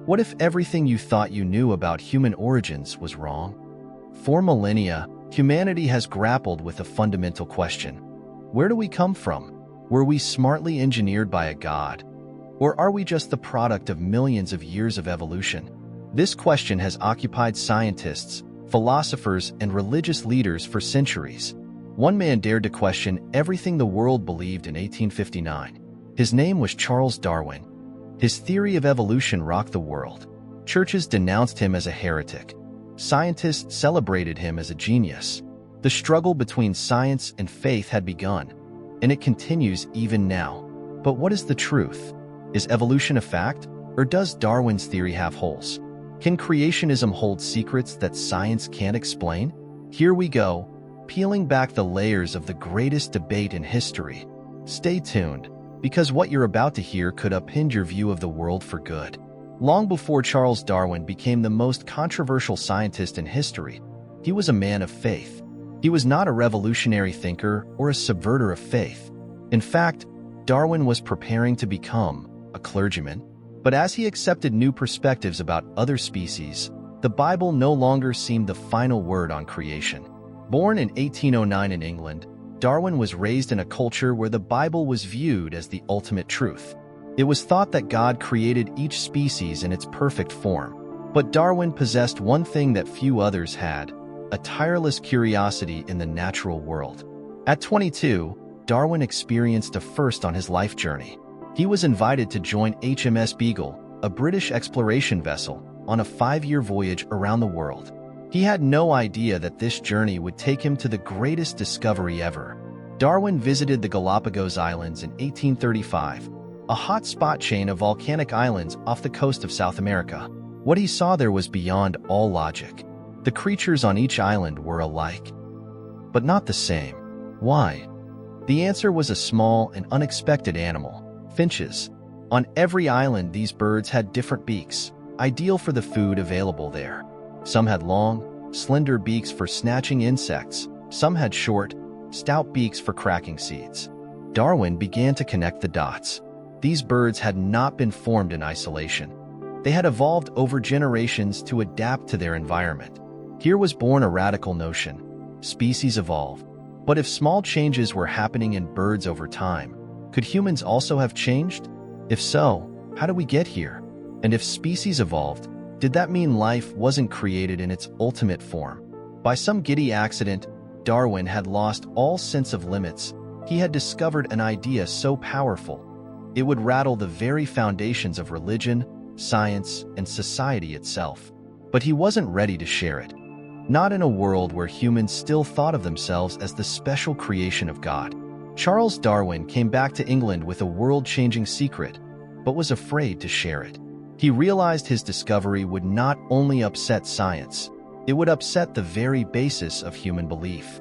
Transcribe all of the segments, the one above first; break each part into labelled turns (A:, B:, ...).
A: What if everything you thought you knew about human origins was wrong? For millennia, humanity has grappled with a fundamental question. Where do we come from? Were we smartly engineered by a god? Or are we just the product of millions of years of evolution? This question has occupied scientists, philosophers, and religious leaders for centuries. One man dared to question everything the world believed in 1859. His name was Charles Darwin. His theory of evolution rocked the world. Churches denounced him as a heretic. Scientists celebrated him as a genius. The struggle between science and faith had begun, and it continues even now. But what is the truth? Is evolution a fact, or does Darwin's theory have holes? Can creationism hold secrets that science can't explain? Here we go, peeling back the layers of the greatest debate in history. Stay tuned, because what you're about to hear could upend your view of the world for good. Long before Charles Darwin became the most controversial scientist in history, he was a man of faith. He was not a revolutionary thinker or a subverter of faith. In fact, Darwin was preparing to become a clergyman. But as he accepted new perspectives about other species, the Bible no longer seemed the final word on creation. Born in 1809 in England, Darwin was raised in a culture where the Bible was viewed as the ultimate truth. It was thought that God created each species in its perfect form. But Darwin possessed one thing that few others had: a tireless curiosity in the natural world. At 22, Darwin experienced a first on his life journey. He was invited to join HMS Beagle, a British exploration vessel, on a 5-year voyage around the world. He had no idea that this journey would take him to the greatest discovery ever. Darwin visited the Galapagos Islands in 1835, a hot-spot chain of volcanic islands off the coast of South America. What he saw there was beyond all logic. The creatures on each island were alike, but not the same. Why? The answer was a small and unexpected animal: finches. On every island, these birds had different beaks, ideal for the food available there. Some had long, slender beaks for snatching insects. Some had short, stout beaks for cracking seeds. Darwin began to connect the dots. These birds had not been formed in isolation. They had evolved over generations to adapt to their environment. Here was born a radical notion: species evolve. But if small changes were happening in birds over time, could humans also have changed? If so, how did we get here? And if species evolved, did that mean life wasn't created in its ultimate form? By some giddy accident, Darwin had lost all sense of limits. He had discovered an idea so powerful, it would rattle the very foundations of religion, science, and society itself. But he wasn't ready to share it. Not in a world where humans still thought of themselves as the special creation of God. Charles Darwin came back to England with a world-changing secret, but was afraid to share it. He realized his discovery would not only upset science, it would upset the very basis of human belief.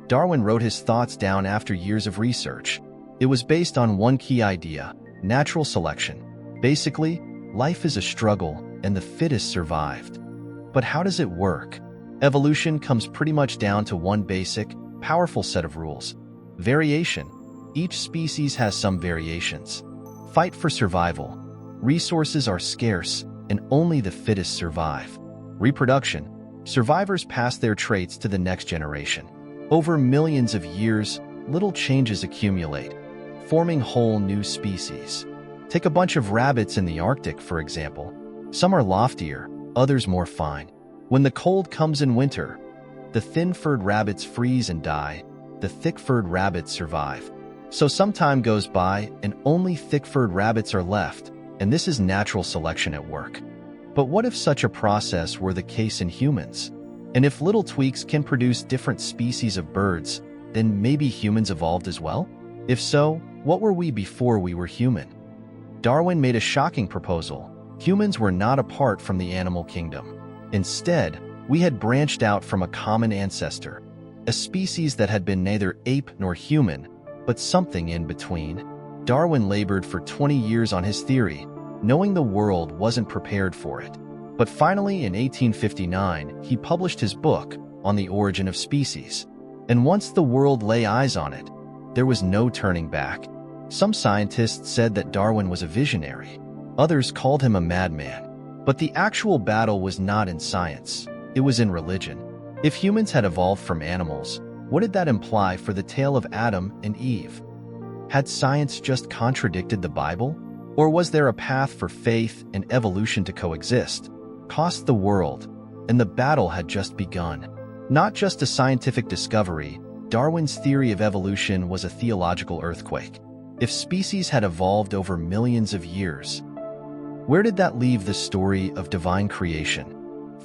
A: Darwin wrote his thoughts down after years of research. It was based on one key idea: natural selection. Basically, life is a struggle, and the fittest survived. But how does it work? Evolution comes pretty much down to one basic, powerful set of rules: variation. Each species has some variations. Fight for survival. Resources are scarce, and only the fittest survive. Reproduction. Survivors pass their traits to the next generation. Over millions of years, little changes accumulate, forming whole new species. Take a bunch of rabbits in the Arctic, for example. Some are loftier, others more fine. When the cold comes in winter, the thin-furred rabbits freeze and die. The thick-furred rabbits survive. So some time goes by, and only thick-furred rabbits are left, and this is natural selection at work. But what if such a process were the case in humans? And if little tweaks can produce different species of birds, then maybe humans evolved as well? If so, what were we before we were human? Darwin made a shocking proposal. Humans were not apart from the animal kingdom. Instead, we had branched out from a common ancestor, a species that had been neither ape nor human, but something in between. Darwin labored for 20 years on his theory, knowing the world wasn't prepared for it. But finally, in 1859, he published his book on the origin of species. And once the world lay eyes on it, there was no turning back. Some scientists said that Darwin was a visionary. Others called him a madman. But the actual battle was not in science, it was in religion. If humans had evolved from animals, what did that imply for the tale of Adam and Eve? Had science just contradicted the Bible? Or was there a path for faith and evolution to coexist? Cost the world, and the battle had just begun. Not just a scientific discovery, Darwin's theory of evolution was a theological earthquake. If species had evolved over millions of years, where did that leave the story of divine creation?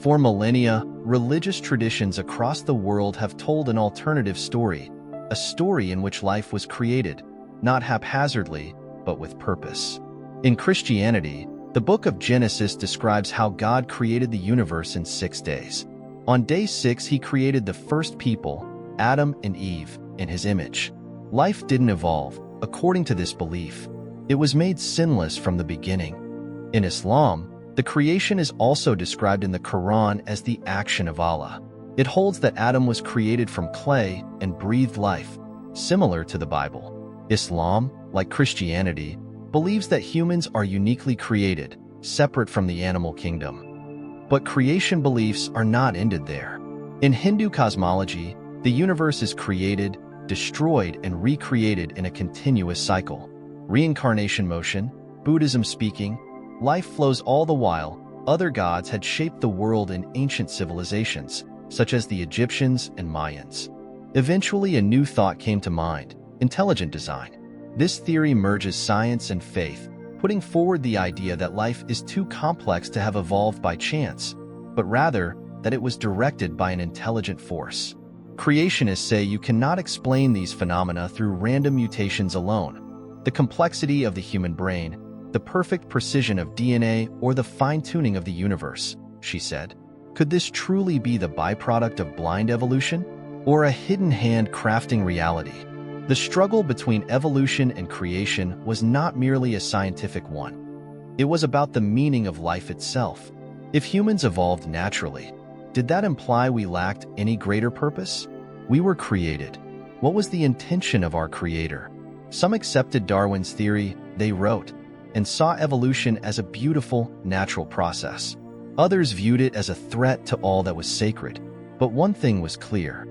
A: For millennia, religious traditions across the world have told an alternative story, a story in which life was created, not haphazardly, but with purpose. In Christianity, the book of Genesis describes how God created the universe in 6 days. On day 6, he created the first people, Adam and Eve, in his image. Life didn't evolve, according to this belief. It was made sinless from the beginning. In Islam, the creation is also described in the Quran as the action of Allah. It holds that Adam was created from clay and breathed life, similar to the Bible. Islam, like Christianity, believes that humans are uniquely created, separate from the animal kingdom. But creation beliefs are not ended there. In Hindu cosmology, the universe is created, destroyed, and recreated in a continuous cycle. Reincarnation motion, Buddhism speaking, life flows all the while. Other gods had shaped the world in ancient civilizations, such as the Egyptians and Mayans. Eventually, a new thought came to mind: intelligent design. This theory merges science and faith, putting forward the idea that life is too complex to have evolved by chance, but rather that it was directed by an intelligent force. Creationists say you cannot explain these phenomena through random mutations alone. The complexity of the human brain, the perfect precision of DNA, or the fine-tuning of the universe, she said. Could this truly be the byproduct of blind evolution, or a hidden hand crafting reality? The struggle between evolution and creation was not merely a scientific one. It was about the meaning of life itself. If humans evolved naturally, did that imply we lacked any greater purpose? We were created. What was the intention of our Creator? Some accepted Darwin's theory, they wrote, and saw evolution as a beautiful, natural process. Others viewed it as a threat to all that was sacred. But one thing was clear: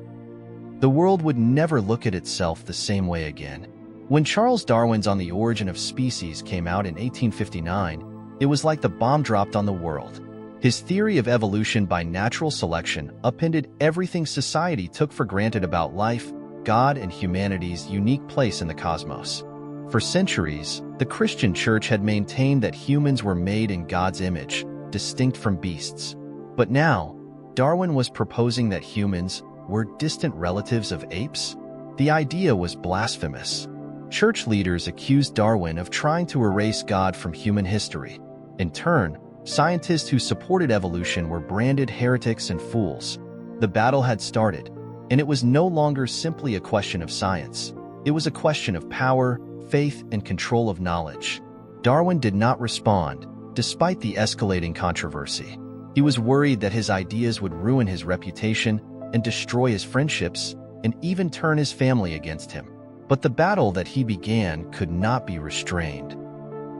A: the world would never look at itself the same way again. When Charles Darwin's On the Origin of Species came out in 1859, it was like the bomb dropped on the world. His theory of evolution by natural selection upended everything society took for granted about life, God, and humanity's unique place in the cosmos. For centuries, the Christian Church had maintained that humans were made in God's image, distinct from beasts. But now, Darwin was proposing that humans were distant relatives of apes? The idea was blasphemous. Church leaders accused Darwin of trying to erase God from human history. In turn, scientists who supported evolution were branded heretics and fools. The battle had started, and it was no longer simply a question of science. It was a question of power, faith, and control of knowledge. Darwin did not respond, despite the escalating controversy. He was worried that his ideas would ruin his reputation and destroy his friendships, and even turn his family against him. But the battle that he began could not be restrained.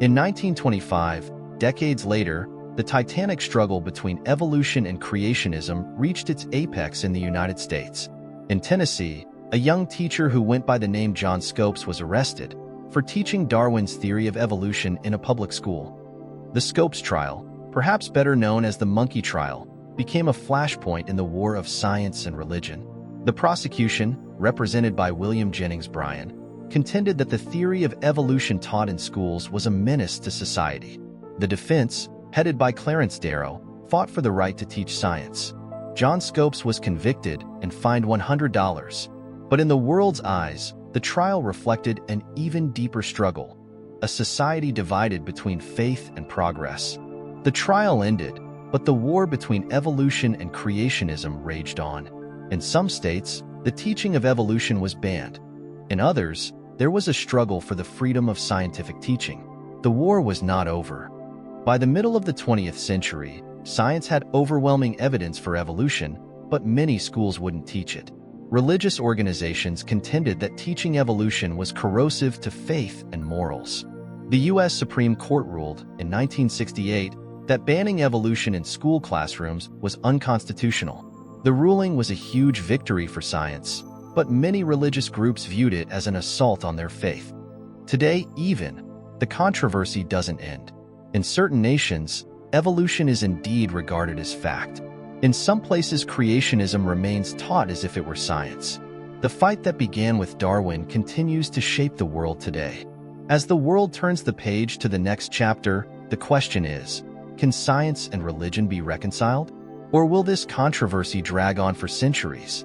A: In 1925, decades later, the titanic struggle between evolution and creationism reached its apex in the United States. In Tennessee, a young teacher who went by the name John Scopes was arrested for teaching Darwin's theory of evolution in a public school. The Scopes trial, perhaps better known as the Monkey Trial, became a flashpoint in the war of science and religion. The prosecution, represented by William Jennings Bryan, contended that the theory of evolution taught in schools was a menace to society. The defense, headed by Clarence Darrow, fought for the right to teach science. John Scopes was convicted and fined $100. But in the world's eyes, the trial reflected an even deeper struggle, a society divided between faith and progress. The trial ended, but the war between evolution and creationism raged on. In some states, the teaching of evolution was banned. In others, there was a struggle for the freedom of scientific teaching. The war was not over. By the middle of the 20th century, science had overwhelming evidence for evolution, but many schools wouldn't teach it. Religious organizations contended that teaching evolution was corrosive to faith and morals. The U.S. Supreme Court ruled, in 1968, that banning evolution in school classrooms was unconstitutional. The ruling was a huge victory for science, but many religious groups viewed it as an assault on their faith. Today, even, the controversy doesn't end. In certain nations, evolution is indeed regarded as fact. In some places, creationism remains taught as if it were science. The fight that began with Darwin continues to shape the world today. As the world turns the page to the next chapter, the question is, can science and religion be reconciled? Or will this controversy drag on for centuries?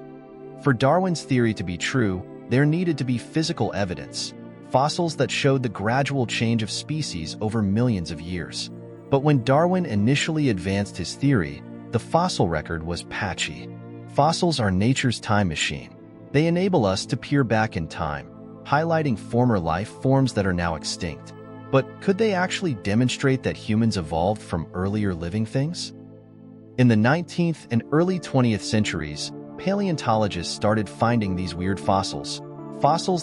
A: For Darwin's theory to be true, there needed to be physical evidence, fossils that showed the gradual change of species over millions of years. But when Darwin initially advanced his theory, the fossil record was patchy. Fossils are nature's time machine. They enable us to peer back in time, highlighting former life forms that are now extinct. But could they actually demonstrate that humans evolved from earlier living things? In the 19th and early 20th centuries, paleontologists started finding these weird fossils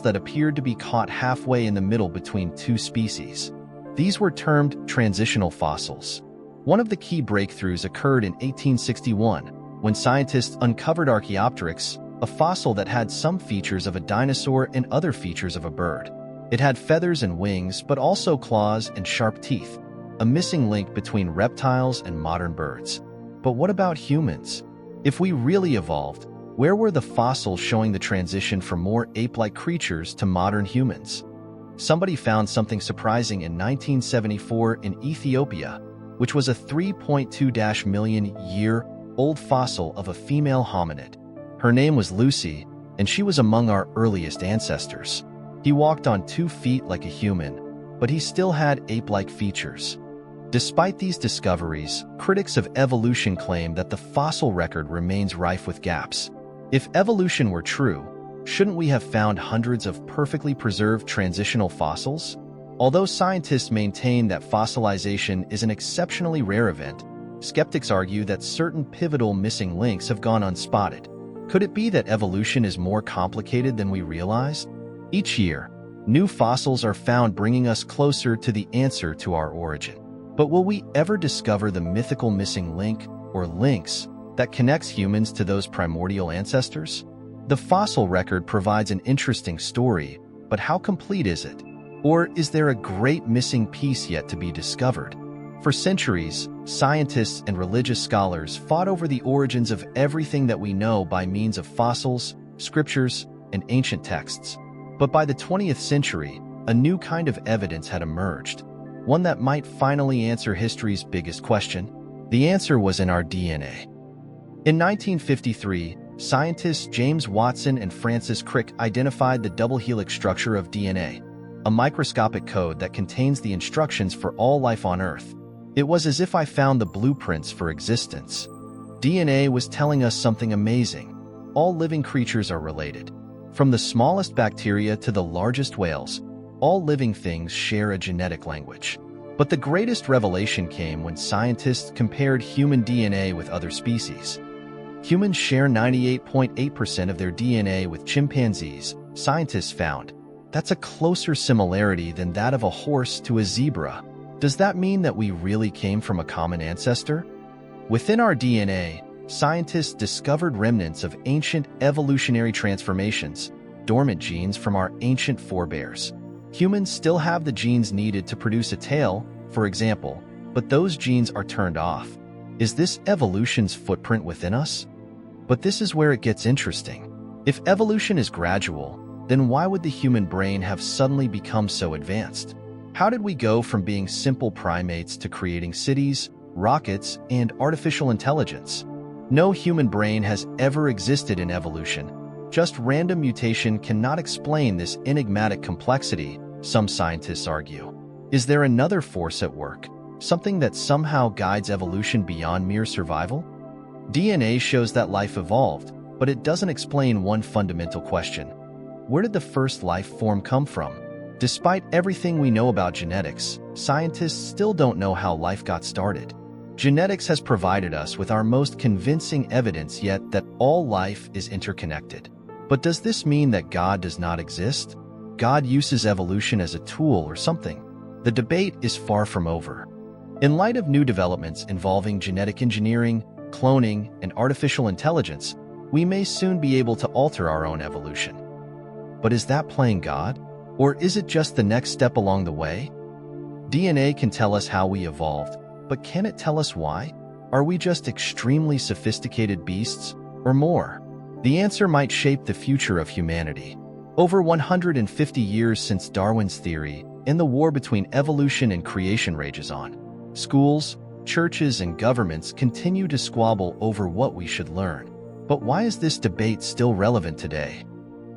A: that appeared to be caught halfway in the middle between two species. These were termed transitional fossils. One of the key breakthroughs occurred in 1861, when scientists uncovered Archaeopteryx, a fossil that had some features of a dinosaur and other features of a bird. It had feathers and wings, but also claws and sharp teeth, a missing link between reptiles and modern birds. But what about humans? If we really evolved, where were the fossils showing the transition from more ape-like creatures to modern humans? Somebody found something surprising in 1974 in Ethiopia, which was a 3.2 million-year-old fossil of a female hominid. Her name was Lucy, and she was among our earliest ancestors. He walked on 2 feet like a human, but he still had ape-like features. Despite these discoveries, critics of evolution claim that the fossil record remains rife with gaps. If evolution were true, shouldn't we have found hundreds of perfectly preserved transitional fossils? Although scientists maintain that fossilization is an exceptionally rare event, skeptics argue that certain pivotal missing links have gone unspotted. Could it be that evolution is more complicated than we realized? Each year, new fossils are found, bringing us closer to the answer to our origin. But will we ever discover the mythical missing link, or links, that connects humans to those primordial ancestors? The fossil record provides an interesting story, but how complete is it? Or is there a great missing piece yet to be discovered? For centuries, scientists and religious scholars fought over the origins of everything that we know by means of fossils, scriptures, and ancient texts. But by the 20th century, a new kind of evidence had emerged, one that might finally answer history's biggest question. The answer was in our DNA. In 1953, scientists James Watson and Francis Crick identified the double helix structure of DNA, a microscopic code that contains the instructions for all life on Earth. It was as if I found the blueprints for existence. DNA was telling us something amazing. All living creatures are related. From the smallest bacteria to the largest whales, all living things share a genetic language. But the greatest revelation came when scientists compared human DNA with other species. Humans share 98.8% of their DNA with chimpanzees, scientists found. That's a closer similarity than that of a horse to a zebra. Does that mean that we really came from a common ancestor? Within our DNA, scientists discovered remnants of ancient evolutionary transformations, dormant genes from our ancient forebears. Humans still have the genes needed to produce a tail, for example, but those genes are turned off. Is this evolution's footprint within us? But this is where it gets interesting. If evolution is gradual, then why would the human brain have suddenly become so advanced? How did we go from being simple primates to creating cities, rockets, and artificial intelligence? No human brain has ever existed in evolution. Just random mutation cannot explain this enigmatic complexity, some scientists argue. Is there another force at work, something that somehow guides evolution beyond mere survival? DNA shows that life evolved, but it doesn't explain one fundamental question. Where did the first life form come from? Despite everything we know about genetics, scientists still don't know how life got started. Genetics has provided us with our most convincing evidence yet that all life is interconnected. But does this mean that God does not exist? God uses evolution as a tool or something? The debate is far from over. In light of new developments involving genetic engineering, cloning, and artificial intelligence, we may soon be able to alter our own evolution. But is that playing God? Or is it just the next step along the way? DNA can tell us how we evolved, but can it tell us why? Are we just extremely sophisticated beasts, or more? The answer might shape the future of humanity. Over 150 years since Darwin's theory, and the war between evolution and creation rages on. Schools, churches, and governments continue to squabble over what we should learn. But why is this debate still relevant today?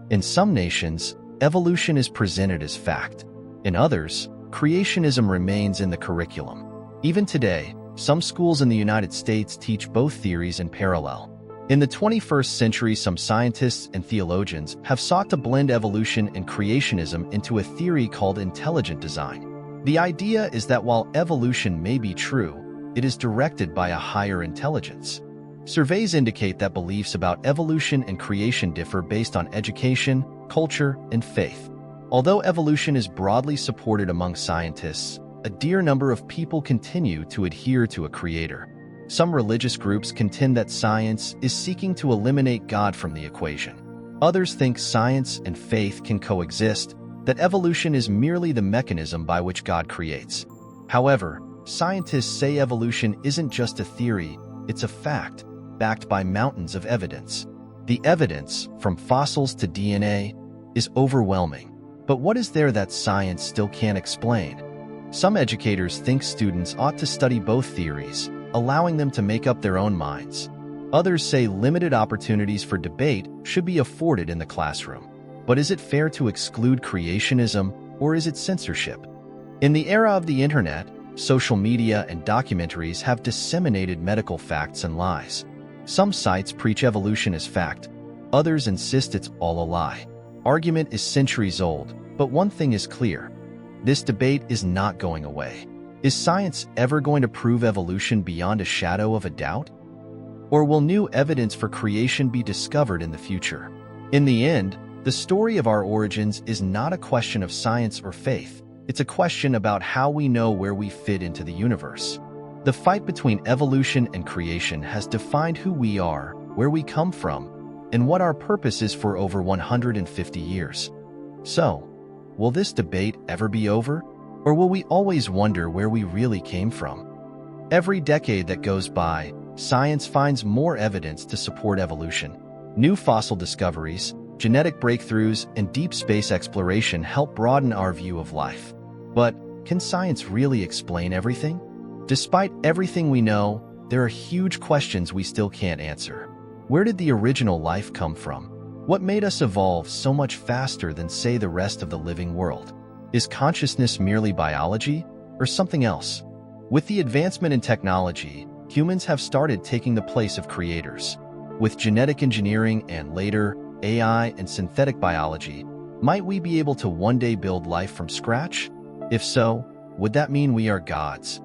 A: In some nations, evolution is presented as fact. In others, creationism remains in the curriculum. Even today, some schools in the United States teach both theories in parallel. In the 21st century, some scientists and theologians have sought to blend evolution and creationism into a theory called intelligent design. The idea is that while evolution may be true, it is directed by a higher intelligence. Surveys indicate that beliefs about evolution and creation differ based on education, culture, and faith. Although evolution is broadly supported among scientists, a dear number of people continue to adhere to a creator. Some religious groups contend that science is seeking to eliminate God from the equation. Others think science and faith can coexist, that evolution is merely the mechanism by which God creates. However, scientists say evolution isn't just a theory, it's a fact, backed by mountains of evidence. The evidence, from fossils to DNA, is overwhelming. But what is there that science still can't explain? Some educators think students ought to study both theories, allowing them to make up their own minds. Others say limited opportunities for debate should be afforded in the classroom. But is it fair to exclude creationism, or is it censorship? In the era of the internet, social media and documentaries have disseminated medical facts and lies. Some sites preach evolution as fact, others insist it's all a lie. Argument is centuries old, but one thing is clear. This debate is not going away. Is science ever going to prove evolution beyond a shadow of a doubt? Or will new evidence for creation be discovered in the future? In the end, the story of our origins is not a question of science or faith. It's a question about how we know where we fit into the universe. The fight between evolution and creation has defined who we are, where we come from, and what our purpose is for over 150 years. So, will this debate ever be over? Or will we always wonder where we really came from? Every decade that goes by, science finds more evidence to support evolution. New fossil discoveries, genetic breakthroughs, and deep space exploration help broaden our view of life. But can science really explain everything? Despite everything we know, there are huge questions we still can't answer. Where did the original life come from? What made us evolve so much faster than, say, the rest of the living world? Is consciousness merely biology, or something else? With the advancement in technology, humans have started taking the place of creators. With genetic engineering and later, AI and synthetic biology, might we be able to one day build life from scratch? If so, would that mean we are gods?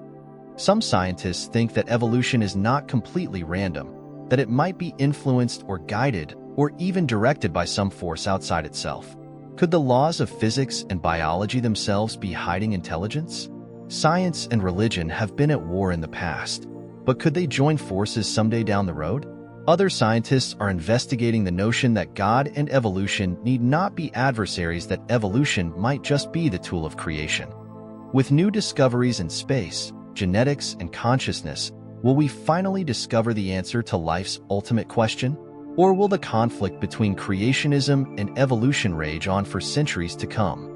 A: Some scientists think that evolution is not completely random, that it might be influenced or guided or even directed by some force outside itself. Could the laws of physics and biology themselves be hiding intelligence? Science and religion have been at war in the past, but could they join forces someday down the road? Other scientists are investigating the notion that God and evolution need not be adversaries, that evolution might just be the tool of creation. With new discoveries in space, genetics, and consciousness, will we finally discover the answer to life's ultimate question? Or will the conflict between creationism and evolution rage on for centuries to come?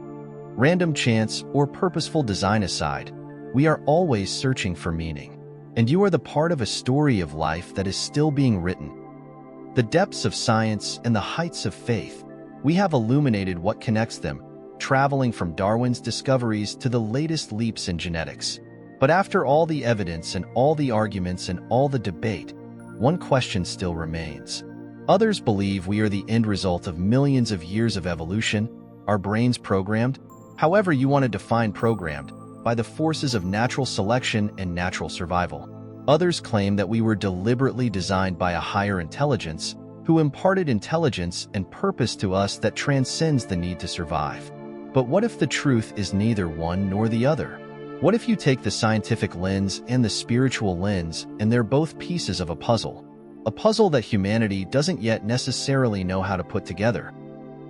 A: Random chance or purposeful design aside, we are always searching for meaning. And you are the part of a story of life that is still being written. The depths of science and the heights of faith, we have illuminated what connects them, traveling from Darwin's discoveries to the latest leaps in genetics. But after all the evidence and all the arguments and all the debate, one question still remains. Others believe we are the end result of millions of years of evolution, our brains programmed, however you want to define programmed, by the forces of natural selection and natural survival. Others claim that we were deliberately designed by a higher intelligence, who imparted intelligence and purpose to us that transcends the need to survive. But what if the truth is neither one nor the other? What if you take the scientific lens and the spiritual lens, and they're both pieces of a puzzle that humanity doesn't yet necessarily know how to put together?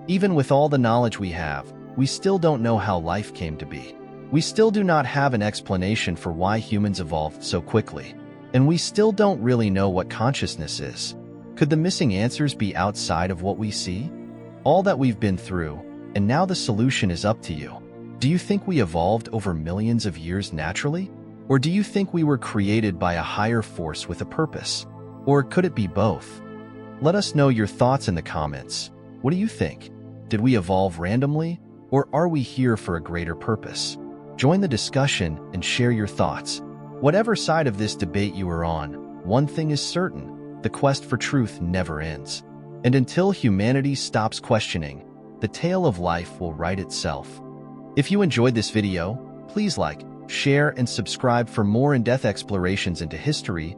A: Even with all the knowledge we have, we still don't know how life came to be. We still do not have an explanation for why humans evolved so quickly. And we still don't really know what consciousness is. Could the missing answers be outside of what we see? All that we've been through, and now the solution is up to you. Do you think we evolved over millions of years naturally? Or do you think we were created by a higher force with a purpose? Or could it be both? Let us know your thoughts in the comments. What do you think? Did we evolve randomly? Or are we here for a greater purpose? Join the discussion and share your thoughts. Whatever side of this debate you are on, one thing is certain: the quest for truth never ends. And until humanity stops questioning, the tale of life will write itself. If you enjoyed this video, please like, share, and subscribe for more in-depth explorations into history,